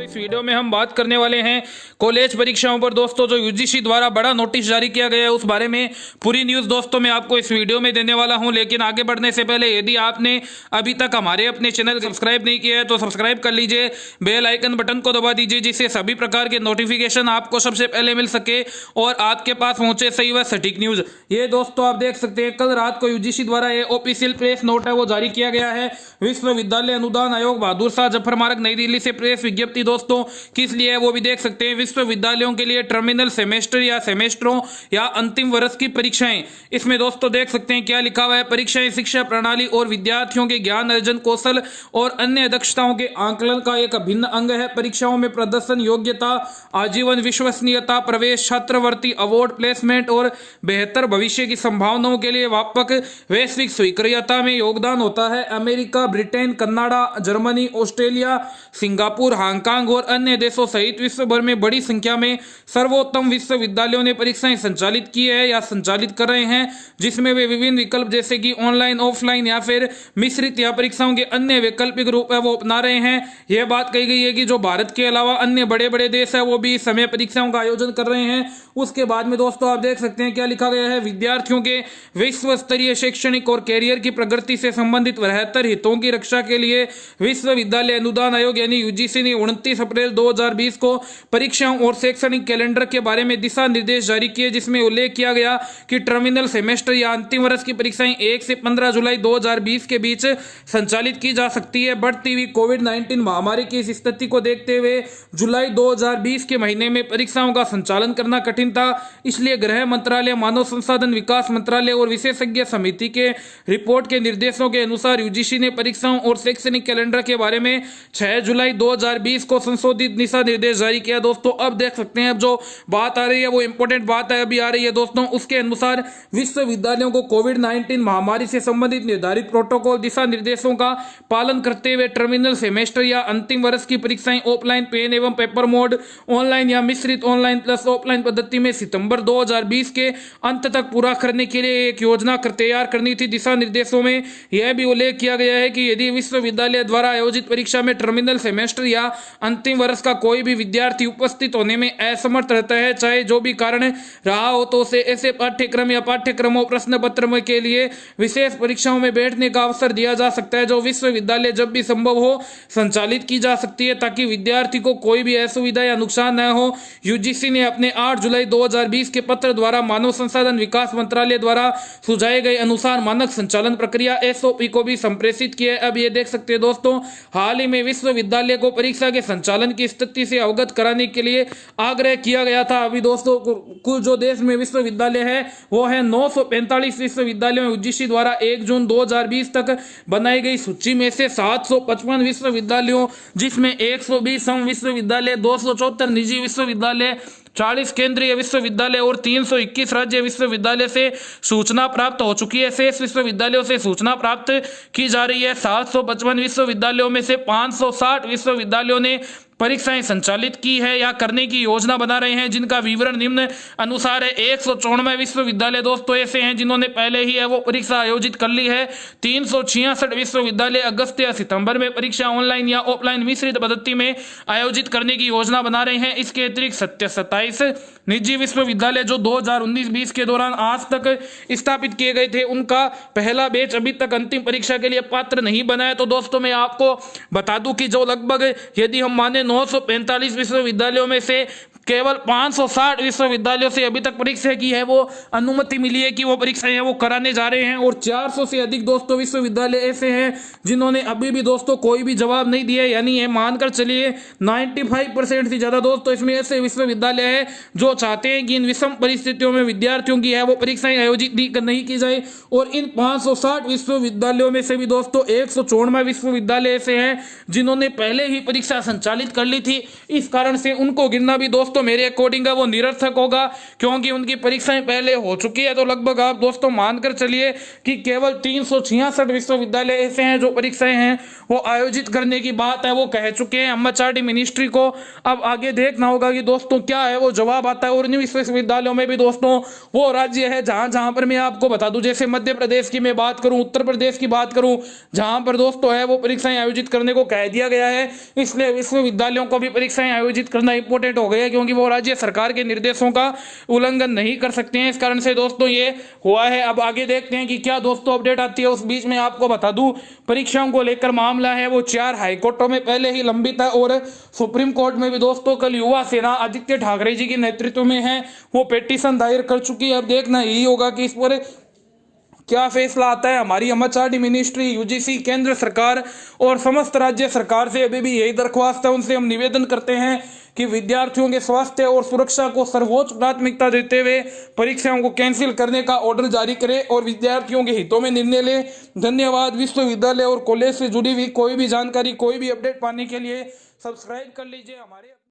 इस वीडियो में हम बात करने वाले हैं कॉलेज परीक्षाओं पर दोस्तों, जो यूजीसी द्वारा बड़ा नोटिस जारी किया गया है उस बारे में पूरी न्यूज़ दोस्तों मैं आपको इस वीडियो में देने वाला हूं। लेकिन आगे बढ़ने से पहले यदि आपने अभी तक हमारे अपने चैनल सब्सक्राइब नहीं किया है तो सब्सक्राइब कर लीजिए, बेल आइकन बटन को दबा दीजिए जिससे सभी प्रकार के नोटिफिकेशन आपको सबसे पहले मिल सके और आपके पास पहुंचे सही व सटीक न्यूज़। ये दोस्तों आप देख सकते हैं कल रात को यूजीसी द्वारा ये ऑफिशियल प्रेस नोट है वो जारी किया गया है। विश्वविद्यालय अनुदान आयोग बहादुर शाह जफर मार्ग नई दिल्ली से प्रेस विज्ञप्ति दोस्तों किस लिए है वो भी देख सकते हैं। विश्वविद्यालयों के लिए टर्मिनल सेमेस्टर या सेमेस्टरों या अंतिम वर्ष की परीक्षाएं, इसमें दोस्तों देख सकते हैं क्या लिखा हुआ है। परीक्षाएं शिक्षा प्रणाली और विद्यार्थियों के ज्ञान अर्जन कौशल और अन्य दक्षताओं के आंकलन का एक अभिन्न अंग है। परीक्षाओं में प्रदर्शन, योग्यता, आजीवन विश्वसनीयता, प्रवेश, छात्रवृत्ति, अवार्ड, प्लेसमेंट और बेहतर भविष्य की संभावनाओं के लिए व्यापक वैश्विक स्वीकार्यता में योगदान होता है। America, Britain, Canada, Germany, Australia, Singapore, Hong Kong और अन्य देशों सहित विश्व भर में बड़ी संख्या में सर्वोत्तम विश्वविद्यालयों ने परीक्षाएं संचालित की है या संचालित कर रहे हैं, जिसमें वे विभिन्न विकल्प जैसे कि ऑनलाइन, ऑफलाइन या फिर मिश्रित या परीक्षाओं के अन्य वैकल्पिक रूप है वो अपना रहे हैं। यह बात कही गई है कि जो भारत के अलावा अन्य बड़े बड़े देश है वो भी इस समय परीक्षाओं का आयोजन कर रहे हैं। उसके बाद में दोस्तों आप देख सकते हैं क्या लिखा गया है। विद्यार्थियों के विश्व स्तरीय शैक्षणिक और कैरियर की प्रगति से संबंधित बेहतर हितों की रक्षा के लिए विश्वविद्यालय अनुदान आयोग यानी यूजीसी ने 29 अप्रैल 2020 को परीक्षाओं और शैक्षणिक कैलेंडर के बारे में दिशा निर्देश जारी किए, जिसमें उल्लेख किया गया कि टर्मिनल सेमेस्टर या अंतिम वर्ष की परीक्षाएं 1 से 15 जुलाई 2020 के बीच संचालित की जा सकती है। बढ़ती हुई कोविड-19 महामारी की इस स्थिति को देखते हुए जुलाई 2020 के महीने में परीक्षाओं का संचालन करना कठिन था। इसलिए गृह मंत्रालय, मानव संसाधन विकास मंत्रालय और विशेषज्ञ समिति के रिपोर्ट के निर्देशों के अनुसार यूजीसी ने परीक्षाओं और शैक्षणिक कैलेंडर के बारे में 6 जुलाई 2020 को संशोधित दिशा निर्देश जारी किया। दोस्तों अब देख सकते हैं अब जो बात आ रही है वो इंपॉर्टेंट बात है अभी आ रही है दोस्तों। उसके अनुसार विश्वविद्यालयों को कोविड-19 महामारी से संबंधित निर्धारित प्रोटोकॉल दिशा निर्देशों का पालन करते हुए टर्मिनल सेमेस्टर या अंतिम वर्ष की परीक्षाएं ऑफलाइन, पेन एवं पेपर मोड, ऑनलाइन या मिश्रित ऑनलाइन प्लस ऑफलाइन पद्धति में सितंबर 2020 के अंत तक पूरा करने के लिए एक योजना तैयार करनी थी। दिशा निर्देशों में यह भी उल्लेख किया गया है कि यदि विश्वविद्यालय द्वारा आयोजित परीक्षा में टर्मिनल सेमेस्टर या अंतिम वर्ष का कोई भी विद्यार्थी उपस्थित होने में असमर्थ रहता है, चाहे जो भी कारण रहा हो, तो उसे ऐसे पाठ्यक्रम या पाठ्यक्रमों प्रश्न पत्र के लिए विशेष परीक्षाओं में बैठने का अवसर दिया जा सकता है, जो विश्वविद्यालय जब भी संभव हो संचालित की जा सकती है ताकि विद्यार्थी को कोई भी असुविधा या नुकसान न हो। यूजीसी ने अपने 8 जुलाई 2020 के पत्र द्वारा मानव संसाधन विकास मंत्रालय द्वारा सुझाए गए अनुसार मानक संचालन प्रक्रिया एसओपी को भी संप्रेषित किया है। अब ये देख सकते हैं दोस्तों, हाल ही में विश्वविद्यालय को परीक्षा के संचालन की स्थिति से अवगत कराने के लिए आग्रह किया गया था। अभी दोस्तों कुल जो देश में विश्वविद्यालय है वो है 945 विश्वविद्यालयों में यूजीसी द्वारा 1 जून 2020 तक बनाई गई सूची में से 755 विश्वविद्यालयों, जिसमें 120 सम विश्वविद्यालय, 274 निजी विश्वविद्यालय, 40 केंद्रीय विश्वविद्यालय और 321 राज्य विश्वविद्यालय से सूचना प्राप्त हो चुकी है। शेष विश्वविद्यालयों से सूचना प्राप्त की जा रही है। 755 विश्वविद्यालयों में से 560 विश्वविद्यालयों ने परीक्षाएं संचालित की है या करने की योजना बना रहे हैं, जिनका विवरण निम्न अनुसार है। 194 विश्वविद्यालय दोस्तों ऐसे हैं जिन्होंने पहले ही है वो परीक्षा आयोजित कर ली है। 366 विश्वविद्यालय अगस्त या सितंबर में परीक्षा ऑनलाइन या ऑफलाइन मिश्रित पद्धति में आयोजित करने की योजना बना रहे हैं। इसके अतिरिक्त 27 निजी विश्वविद्यालय जो 2019-20 के दौरान आज तक स्थापित किए गए थे, उनका पहला बैच अभी तक अंतिम परीक्षा के लिए पात्र नहीं बना है। तो दोस्तों मैं आपको बता दूं कि जो लगभग यदि हम माने 945 विश्वविद्यालयों में से केवल 560 विश्वविद्यालयों से अभी तक परीक्षा की है वो अनुमति मिली है कि वो परीक्षाएं वो कराने जा रहे हैं, और 400 से अधिक दोस्तों विश्वविद्यालय ऐसे हैं जिन्होंने अभी भी दोस्तों कोई भी जवाब नहीं दिया है। यानी ये मानकर चलिए 95% से ज्यादा दोस्तों इसमें ऐसे विश्वविद्यालय है जो चाहते हैं कि इन विषम परिस्थितियों में विद्यार्थियों की है वो परीक्षाएं आयोजित नहीं की जाए। और इन 560 विश्वविद्यालयों में से भी दोस्तों 194 विश्वविद्यालय ऐसे हैं जिन्होंने पहले ही परीक्षा संचालित कर ली थी। इस कारण से उनको गिनना भी दोस्तों दोस्तों मेरे अकॉर्डिंग वो निरर्थक होगा, क्योंकि उनकी परीक्षाएं पहले हो चुकी है। तो लगभग आप दोस्तों मानकर चलिए कि केवल 366 विश्वविद्यालय ऐसे हैं जो परीक्षाएं हैं वो आयोजित करने की बात है वो कह चुके हैं एमएचआरडी मिनिस्ट्री को। अब आगे देखना होगा कि दोस्तों क्या है वो जवाब आता है। और इन विश्वविद्यालयों में भी दोस्तों वो राज्य है जहां जहां पर मैं आपको बता दूं, जैसे मध्य प्रदेश की मैं बात करूं, उत्तर प्रदेश की बात करूं, जहां पर दोस्तों है वो परीक्षाएं आयोजित करने को कह दिया गया है। इसलिए विश्वविद्यालयों को भी परीक्षाएं आयोजित करना इंपॉर्टेंट हो गया है, क्योंकि वो राज्य सरकार के निर्देशों का उल्लंघन नहीं कर सकते हैं। इस कारण से दोस्तों ये हुआ है। अब आगे देखते हैं कि क्या दोस्तों अपडेट आती है। उस बीच में आपको बता दूं परीक्षाओं को लेकर मामला है वो 4 हाईकोर्टों में पहले ही लंबित है और सुप्रीम कोर्ट में भी दोस्तों कल युवा सेना आदित्य ठाकरे जी के नेतृत्व में है वो पिटीशन दायर कर चुकी है। अब देखना यही होगा कि इस पर क्या फैसला आता है। हमारी एमएचआरडी मिनिस्ट्री, यूजीसी, केंद्र सरकार और समस्त राज्य सरकार से अभी भी यही दरख्वास्त है, उनसे हम निवेदन करते हैं कि विद्यार्थियों के स्वास्थ्य और सुरक्षा को सर्वोच्च प्राथमिकता देते हुए परीक्षाओं को कैंसिल करने का ऑर्डर जारी करें और विद्यार्थियों के हितों में निर्णय लें। धन्यवाद। विश्वविद्यालय और कॉलेज से जुड़ी हुई कोई भी जानकारी, कोई भी अपडेट पाने के लिए सब्सक्राइब कर लीजिए हमारे